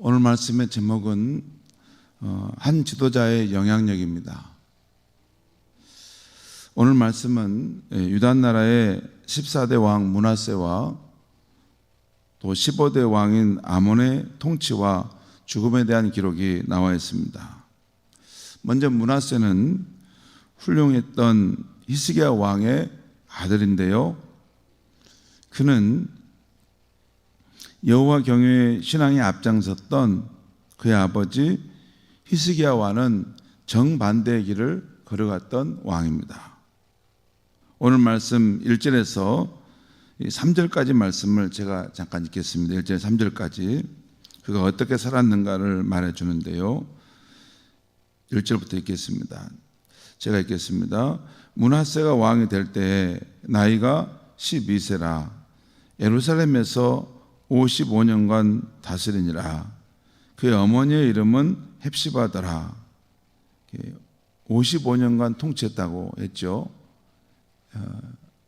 오늘 말씀의 제목은 한 지도자의 영향력입니다. 오늘 말씀은 유다 나라의 14대 왕 므낫세와 또 15대 왕인 아몬의 통치와 죽음에 대한 기록이 나와 있습니다. 먼저 므낫세는 훌륭했던 히스기야 왕의 아들인데요, 그는 여호와 경외의 신앙에 앞장섰던 그의 아버지 히스기야와는 정반대의 길을 걸어갔던 왕입니다. 오늘 말씀 1절에서 3절까지 말씀을 제가 잠깐 읽겠습니다. 1절 3절까지 그가 어떻게 살았는가를 말해주는데요, 1절부터 읽겠습니다. 제가 읽겠습니다. 므낫세가 왕이 될 때 나이가 12세라 예루살렘에서 55년간 다스리니라. 그의 어머니의 이름은 헵시바더라. 55년간 통치했다고 했죠.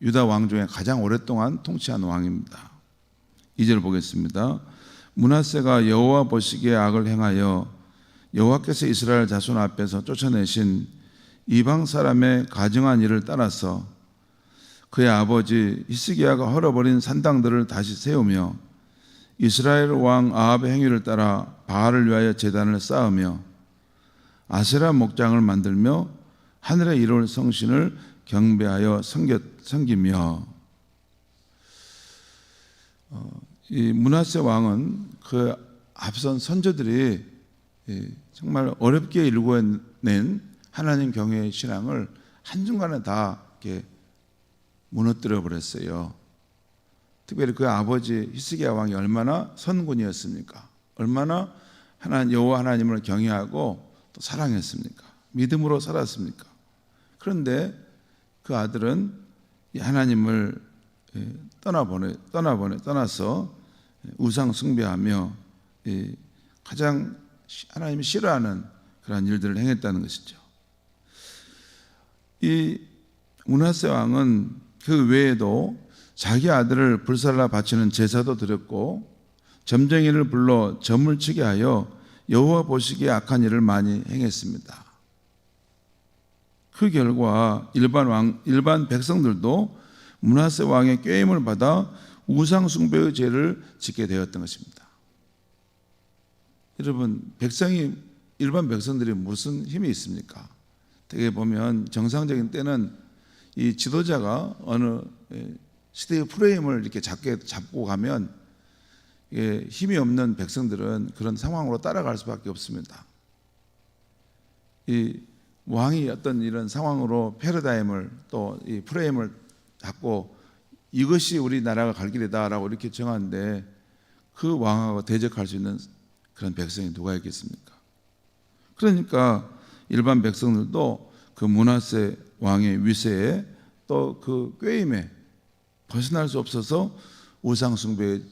유다 왕 중에 가장 오랫동안 통치한 왕입니다. 2절 보겠습니다. 므낫세가 여호와 보시기에 악을 행하여 여호와께서 이스라엘 자손 앞에서 쫓아내신 이방 사람의 가증한 일을 따라서 그의 아버지 히스기야가 헐어버린 산당들을 다시 세우며 이스라엘 왕 아합의 행위를 따라 바알을 위하여 제단을 쌓으며 아세라 목장을 만들며 하늘에 이룰 성신을 경배하여 섬기며. 이 므낫세 왕은 그 앞선 선조들이 정말 어렵게 일궈낸 하나님 경외의 신앙을 한순간에 다 이렇게 무너뜨려 버렸어요. 특별히 그 아버지 히스기야 왕이 얼마나 선군이었습니까? 얼마나 여호와 하나님을 경외하고 또 사랑했습니까? 믿음으로 살았습니까? 그런데 그 아들은 하나님을 떠나서 우상 숭배하며 가장 하나님이 싫어하는 그런 일들을 행했다는 것이죠. 이 므낫세 왕은 그 외에도 자기 아들을 불살라 바치는 제사도 드렸고 점쟁이를 불러 점을 치게 하여 여호와 보시기에 악한 일을 많이 행했습니다. 그 결과 일반 백성들도 므낫세 왕의 꾀임을 받아 우상 숭배의 죄를 짓게 되었던 것입니다. 여러분, 일반 백성들이 무슨 힘이 있습니까? 되게 보면 정상적인 때는 이 지도자가 어느 시대의 프레임을 이렇게 잡고 가면 힘이 없는 백성들은 그런 상황으로 따라갈 수밖에 없습니다. 이 왕이 어떤 이런 상황으로 패러다임을 또 이 프레임을 잡고 이것이 우리나라가 갈 길이다라고 이렇게 정하는데 그 왕하고 대적할 수 있는 그런 백성이 누가 있겠습니까? 그러니까 일반 백성들도 그 므낫세 왕의 위세에 또 그 꾀임에 벗어날 수 없어서 우상 숭배의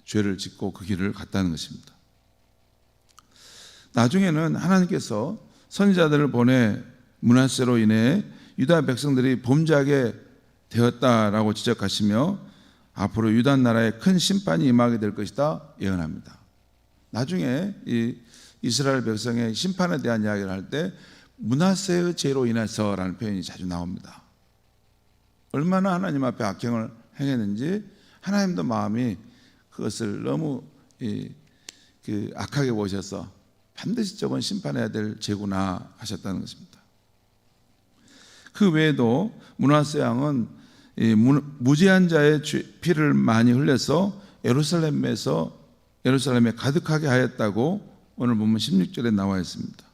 죄를 짓고 그 길을 갔다는 것입니다. 나중에는 하나님께서 선지자들을 보내 므낫세로 인해 유다 백성들이 범죄하게 되었다라고 지적하시며 앞으로 유다 나라에 큰 심판이 임하게 될 것이다 예언합니다. 나중에 이 이스라엘 백성의 심판에 대한 이야기를 할 때 므낫세의 죄로 인해서라는 표현이 자주 나옵니다. 얼마나 하나님 앞에 악행을 행했는지 하나님도 마음이 그것을 너무 악하게 보셔서 반드시 저건 심판해야 될 죄구나 하셨다는 것입니다. 그 외에도 므낫세 왕은 무죄한 자의 피를 많이 흘려서 예루살렘에 가득하게 하였다고 오늘 본문 16절에 나와 있습니다.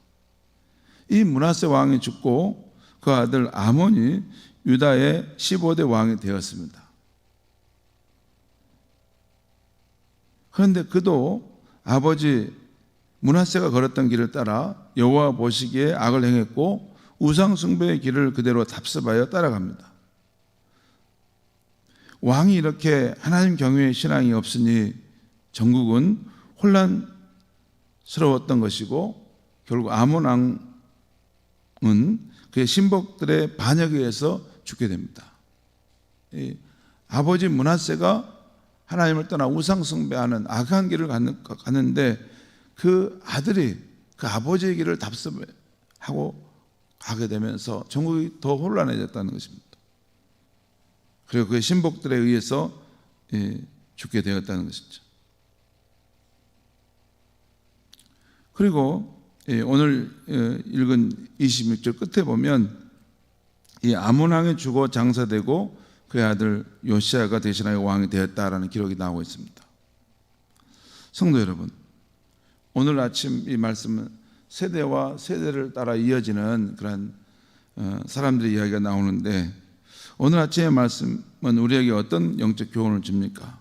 이 므낫세 왕이 죽고 그 아들 아몬이 유다의 15대 왕이 되었습니다. 그런데 그도 아버지 므낫세가 걸었던 길을 따라 여호와 보시기에 악을 행했고 우상 숭배의 길을 그대로 답습하여 따라갑니다. 왕이 이렇게 하나님 경외의 신앙이 없으니 전국은 혼란스러웠던 것이고 결국 아몬 왕은 그의 신복들의 반역에 의해서 죽게 됩니다. 아버지 므낫세가 하나님을 떠나 우상 숭배하는 악한 길을 갔는데 그 아들이 그 아버지의 길을 답습하고 가게 되면서 전국이 더 혼란해졌다는 것입니다. 그리고 그의 신복들에 의해서 죽게 되었다는 것이죠. 그리고 오늘 읽은 26절 끝에 보면 이 아몬 왕이 죽어 장사되고 그의 아들 요시야가 대신하여 왕이 되었다라는 기록이 나오고 있습니다. 성도 여러분, 오늘 아침 이 말씀은 세대와 세대를 따라 이어지는 그런 사람들의 이야기가 나오는데, 오늘 아침의 말씀은 우리에게 어떤 영적 교훈을 줍니까?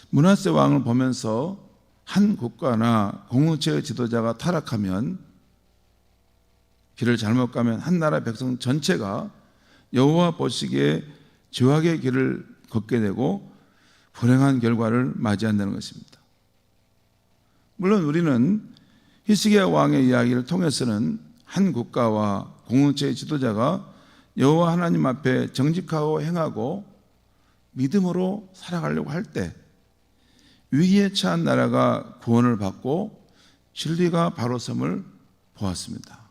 므낫세 왕을 보면서 한 국가나 공동체의 지도자가 타락하면, 길을 잘못 가면 한 나라 백성 전체가 여호와 보시기에 죄악의 길을 걷게 되고 불행한 결과를 맞이한다는 것입니다. 물론 우리는 히스기야 왕의 이야기를 통해서는 한 국가와 공동체의 지도자가 여호와 하나님 앞에 정직하고 행하고 믿음으로 살아가려고 할 때 위기에 처한 나라가 구원을 받고 진리가 바로 섬을 보았습니다.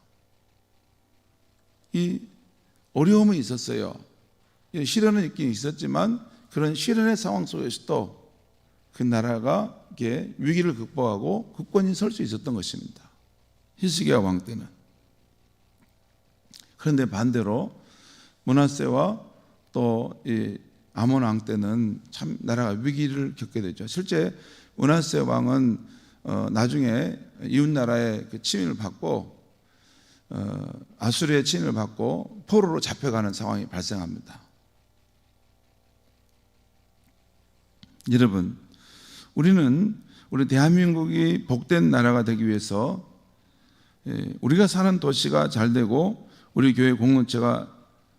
이 어려움은 있었어요. 시련은 있긴 있었지만 그런 시련의 상황 속에서도 그 나라가 위기를 극복하고 굳건히 설 수 있었던 것입니다. 히스기야 왕 때는. 그런데 반대로 므낫세와 또 이 아몬 왕 때는 참 나라가 위기를 겪게 되죠. 실제 므낫세 왕은 나중에 이웃 나라의 그 침입을 받고 아수르의 침입을 받고 포로로 잡혀가는 상황이 발생합니다. 여러분, 우리는 우리 대한민국이 복된 나라가 되기 위해서 우리가 사는 도시가 잘 되고 우리 교회 공동체가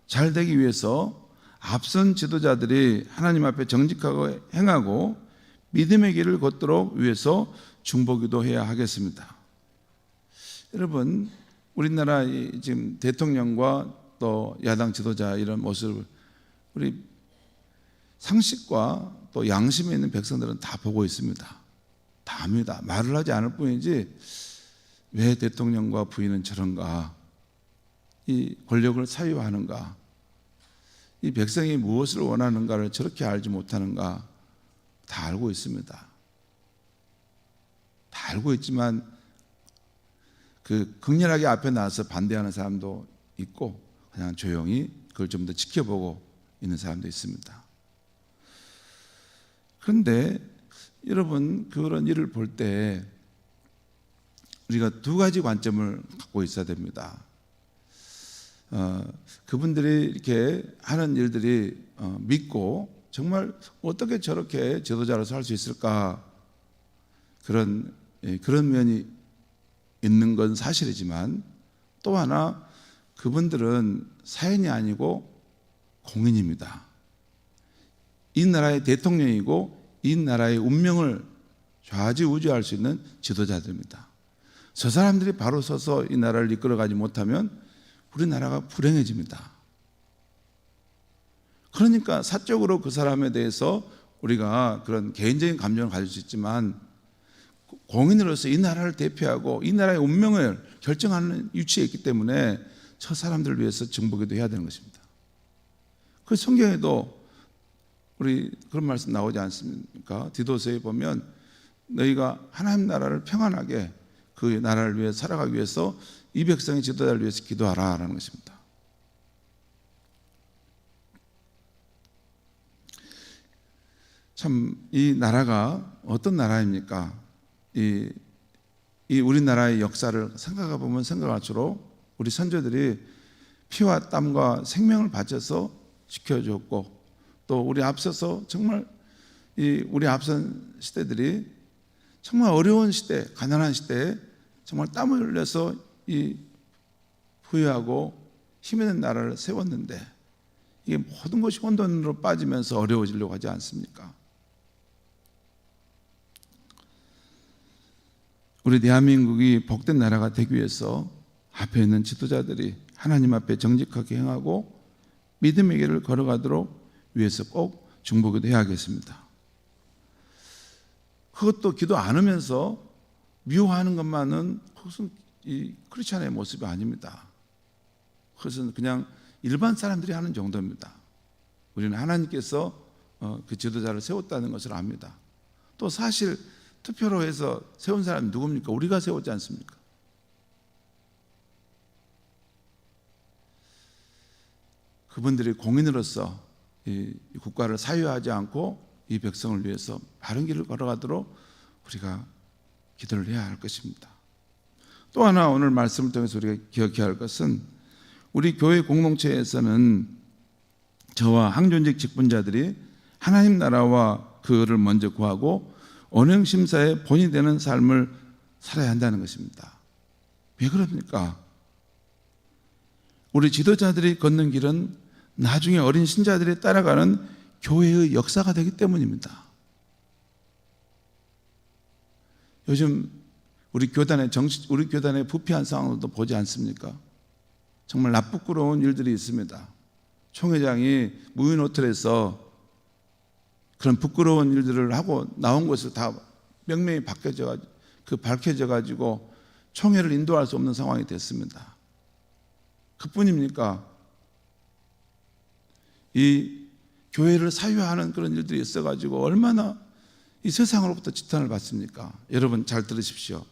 잘 되기 위해서 앞선 지도자들이 하나님 앞에 정직하고 행하고 믿음의 길을 걷도록 위해서 중보기도 해야 하겠습니다. 여러분, 우리나라 지금 대통령과 또 야당 지도자 이런 모습을 우리 상식과 또 양심에 있는 백성들은 다 보고 있습니다. 다 압니다. 말을 하지 않을 뿐이지 왜 대통령과 부인은 저런가, 이 권력을 사유하는가, 이 백성이 무엇을 원하는가를 저렇게 알지 못하는가 다 알고 있습니다. 다 알고 있지만 그 극렬하게 앞에 나와서 반대하는 사람도 있고 그냥 조용히 그걸 좀 더 지켜보고 있는 사람도 있습니다. 그런데 여러분, 그런 일을 볼 때 우리가 두 가지 관점을 갖고 있어야 됩니다. 그분들이 이렇게 하는 일들이 믿고 정말 어떻게 저렇게 지도자로서 할 수 있을까, 그런 면이 있는 건 사실이지만 또 하나 그분들은 사연이 아니고 공인입니다. 이 나라의 대통령이고 이 나라의 운명을 좌지우지할 수 있는 지도자들입니다. 저 사람들이 바로 서서 이 나라를 이끌어가지 못하면 우리나라가 불행해집니다. 그러니까 사적으로 그 사람에 대해서 우리가 그런 개인적인 감정을 가질 수 있지만 공인으로서 이 나라를 대표하고 이 나라의 운명을 결정하는 위치에 있기 때문에 저 사람들을 위해서 정보기도 해야 되는 것입니다. 그 성경에도 우리 그런 말씀 나오지 않습니까? 디도서에 보면 너희가 하나님 나라를 평안하게 그 나라를 위해 살아가기 위해서 이 백성의 지도자를 위해서 기도하라라는 것입니다. 참 이 나라가 어떤 나라입니까? 이 우리나라의 역사를 생각해 보면 생각할수록 우리 선조들이 피와 땀과 생명을 바쳐서 지켜줬고 또 우리 앞서서 정말 우리 앞선 시대들이 정말 어려운 시대, 가난한 시대에 정말 땀을 흘려서 이 부유하고 힘 있는 나라를 세웠는데 이게 모든 것이 혼돈으로 빠지면서 어려워지려고 하지 않습니까? 우리 대한민국이 복된 나라가 되기 위해서 앞에 있는 지도자들이 하나님 앞에 정직하게 행하고 믿음의 길을 걸어가도록 위해서 꼭 중보기도 해야겠습니다. 그것도 기도 안 하면서 미워하는 것만은 그것은 이 크리스찬의 모습이 아닙니다. 그것은 그냥 일반 사람들이 하는 정도입니다. 우리는 하나님께서 그 지도자를 세웠다는 것을 압니다. 또 사실 투표로 해서 세운 사람이 누굽니까? 우리가 세웠지 않습니까? 그분들이 공인으로서 이 국가를 사유하지 않고 이 백성을 위해서 바른 길을 걸어가도록 우리가 기도를 해야 할 것입니다. 또 하나 오늘 말씀을 통해서 우리가 기억해야 할 것은 우리 교회 공동체에서는 저와 항존직 직분자들이 하나님 나라와 그를 먼저 구하고 언행심사의 본이 되는 삶을 살아야 한다는 것입니다. 왜 그럽니까? 우리 지도자들이 걷는 길은 나중에 어린 신자들이 따라가는 교회의 역사가 되기 때문입니다. 요즘 우리 교단의 부패한 상황도 보지 않습니까? 정말 나쁘끄러운 일들이 있습니다. 총회장이 무인 호텔에서 그런 부끄러운 일들을 하고 나온 것을 다 명명이 밝혀져 가지고 총회를 인도할 수 없는 상황이 됐습니다. 그뿐입니까? 이 교회를 사유하는 그런 일들이 있어 가지고 얼마나 이 세상으로부터 지탄을 받습니까? 여러분 잘 들으십시오.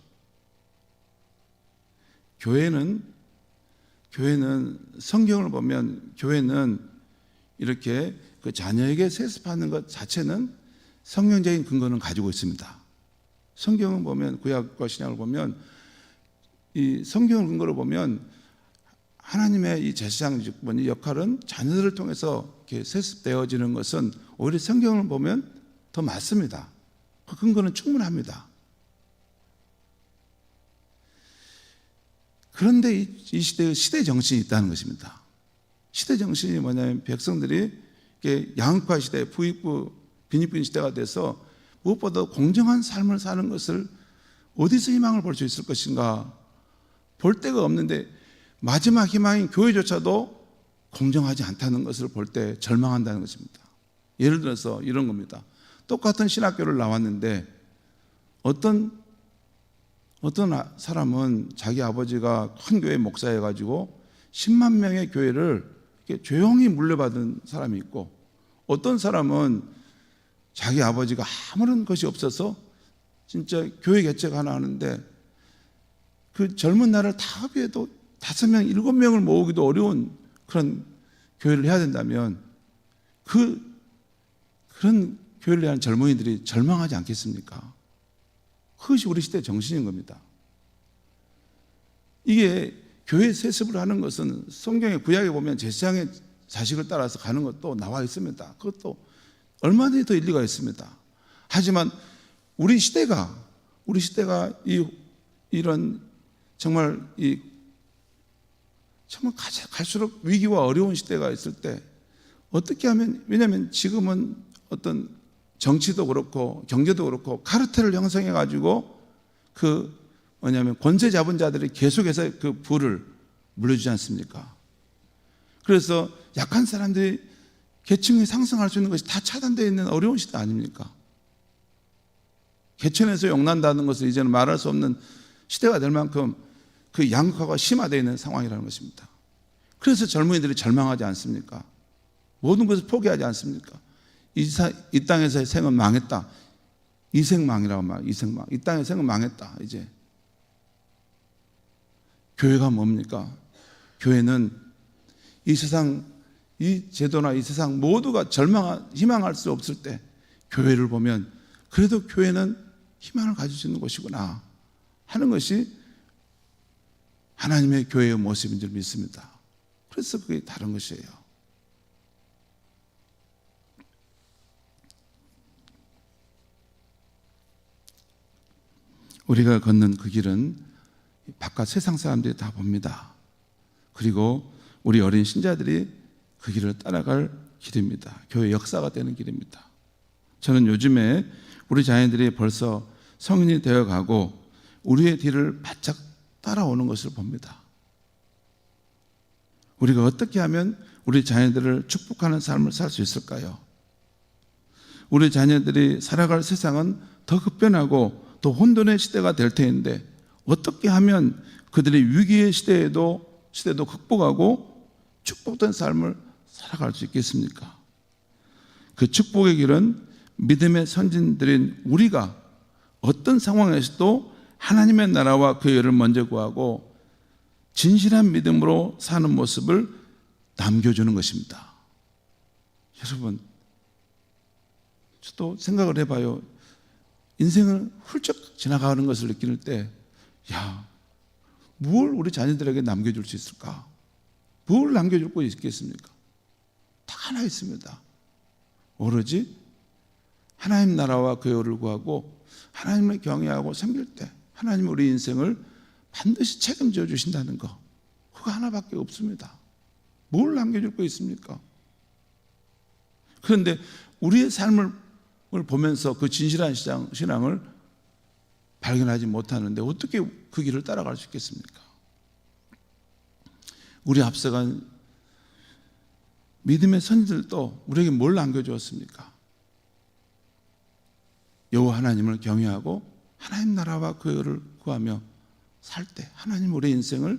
교회는 성경을 보면 교회는 이렇게 그 자녀에게 세습하는 것 자체는 성경적인 근거는 가지고 있습니다. 성경을 보면 구약과 신약을 보면 이 성경을 근거로 보면 하나님의 이 제사장 직분의 역할은 자녀들을 통해서 이렇게 세습되어지는 것은 오히려 성경을 보면 더 맞습니다. 그 근거는 충분합니다. 그런데 이 시대의 시대 정신이 있다는 것입니다. 시대 정신이 뭐냐면 백성들이 양극화 시대, 부익부, 빈익빈 시대가 돼서 무엇보다 공정한 삶을 사는 것을 어디서 희망을 볼 수 있을 것인가 볼 데가 없는데 마지막 희망인 교회조차도 공정하지 않다는 것을 볼 때 절망한다는 것입니다. 예를 들어서 이런 겁니다. 똑같은 신학교를 나왔는데 어떤 사람은 자기 아버지가 큰 교회 목사여가지고 10만 명의 교회를 조용히 물려받은 사람이 있고 어떤 사람은 자기 아버지가 아무런 것이 없어서 진짜 교회 개척 하나 하는데 그 젊은 날을 다 합해도 5명, 7명을 모으기도 어려운 그런 교회를 해야 된다면 그런 교회를 하는 젊은이들이 절망하지 않겠습니까? 그것이 우리 시대의 정신인 겁니다. 이게 교회 세습을 하는 것은 성경의 구약에 보면 제사장의 자식을 따라서 가는 것도 나와 있습니다. 그것도 얼마든지 더 일리가 있습니다. 하지만 우리 시대가 이런 정말 갈수록 위기와 어려운 시대가 있을 때 어떻게 하면, 왜냐하면 지금은 어떤 정치도 그렇고 경제도 그렇고 카르텔을 형성해 가지고 권세 잡은 자들이 계속해서 그 부를 물려주지 않습니까? 그래서 약한 사람들이 계층이 상승할 수 있는 것이 다 차단되어 있는 어려운 시대 아닙니까? 개천에서 용난다는 것을 이제는 말할 수 없는 시대가 될 만큼 그 양극화가 심화되어 있는 상황이라는 것입니다. 그래서 젊은이들이 절망하지 않습니까? 모든 것을 포기하지 않습니까? 이 땅에서의 생은 망했다. 이생망이라고 말해요. 이생망. 이 땅의 생은 망했다. 이제 교회가 뭡니까? 교회는 이 세상, 이 제도나 이 세상 모두가 희망할 수 없을 때 교회를 보면 그래도 교회는 희망을 가질 수 있는 곳이구나 하는 것이 하나님의 교회의 모습인 줄 믿습니다. 그래서 그게 다른 것이에요. 우리가 걷는 그 길은 바깥 세상 사람들이 다 봅니다. 그리고 우리 어린 신자들이 그 길을 따라갈 길입니다. 교회 역사가 되는 길입니다. 저는 요즘에 우리 자녀들이 벌써 성인이 되어가고 우리의 뒤를 바짝 따라오는 것을 봅니다. 우리가 어떻게 하면 우리 자녀들을 축복하는 삶을 살 수 있을까요? 우리 자녀들이 살아갈 세상은 더 급변하고 더 혼돈의 시대가 될 터인데 어떻게 하면 그들이 위기의 시대도 극복하고 축복된 삶을 살아갈 수 있겠습니까? 그 축복의 길은 믿음의 선진들인 우리가 어떤 상황에서도 하나님의 나라와 그 의를 먼저 구하고 진실한 믿음으로 사는 모습을 남겨주는 것입니다. 여러분, 저도 생각을 해봐요. 인생을 훌쩍 지나가는 것을 느낄 때, 뭘 우리 자녀들에게 남겨줄 수 있을까? 뭘 남겨줄 거 있겠습니까? 다 하나 있습니다. 오로지 하나님 나라와 그 의를 구하고 하나님을 경외하고 섬길 때 하나님 우리 인생을 반드시 책임져 주신다는 거, 그거 하나밖에 없습니다. 뭘 남겨줄 거 있습니까? 그런데 우리의 삶을 보면서 그 진실한 신앙을 발견하지 못하는데 어떻게 그 길을 따라갈 수 있겠습니까? 우리 앞서간 믿음의 선지들도 우리에게 뭘 남겨주었습니까? 여호와 하나님을 경외하고 하나님 나라와 그 의를 구하며 살 때 하나님 우리 인생을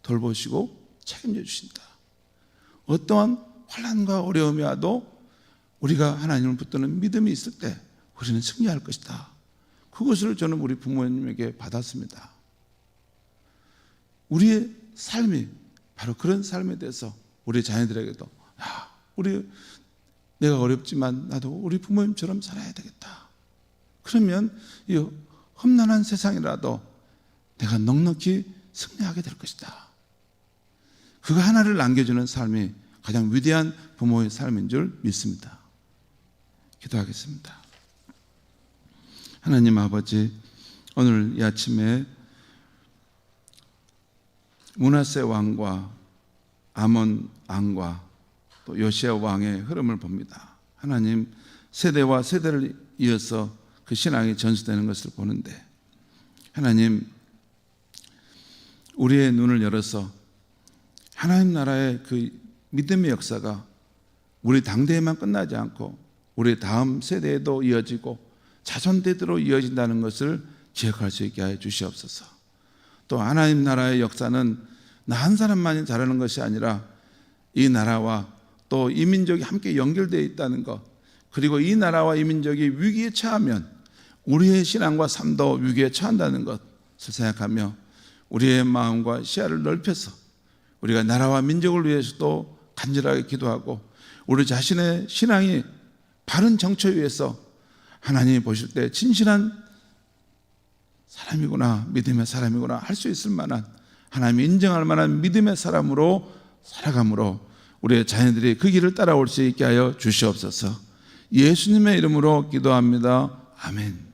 돌보시고 책임져 주신다. 어떠한 환난과 어려움이 와도 우리가 하나님을 붙드는 믿음이 있을 때 우리는 승리할 것이다. 그것을 저는 우리 부모님에게 받았습니다. 우리의 삶이 바로 그런 삶에 대해서 우리 자녀들에게도 내가 어렵지만 나도 우리 부모님처럼 살아야 되겠다. 그러면 이 험난한 세상이라도 내가 넉넉히 승리하게 될 것이다. 그거 하나를 남겨주는 삶이 가장 위대한 부모의 삶인 줄 믿습니다. 기도하겠습니다. 하나님 아버지, 오늘 이 아침에 므낫세 왕과 아몬 왕과 또 요시야 왕의 흐름을 봅니다. 하나님, 세대와 세대를 이어서 그 신앙이 전수되는 것을 보는데, 하나님 우리의 눈을 열어서 하나님 나라의 그 믿음의 역사가 우리 당대에만 끝나지 않고 우리 다음 세대에도 이어지고 자손대대로 이어진다는 것을 기억할 수 있게 하여 주시옵소서. 또 하나님 나라의 역사는 나 한 사람만이 잘하는 것이 아니라 이 나라와 또 이 민족이 함께 연결되어 있다는 것, 그리고 이 나라와 이 민족이 위기에 처하면 우리의 신앙과 삶도 위기에 처한다는 것을 생각하며 우리의 마음과 시야를 넓혀서 우리가 나라와 민족을 위해서도 간절하게 기도하고 우리 자신의 신앙이 바른 정처 위에서 하나님이 보실 때 진실한 사람이구나, 믿음의 사람이구나 할 수 있을 만한, 하나님이 인정할 만한 믿음의 사람으로 살아감으로 우리의 자녀들이 그 길을 따라올 수 있게 하여 주시옵소서. 예수님의 이름으로 기도합니다. 아멘.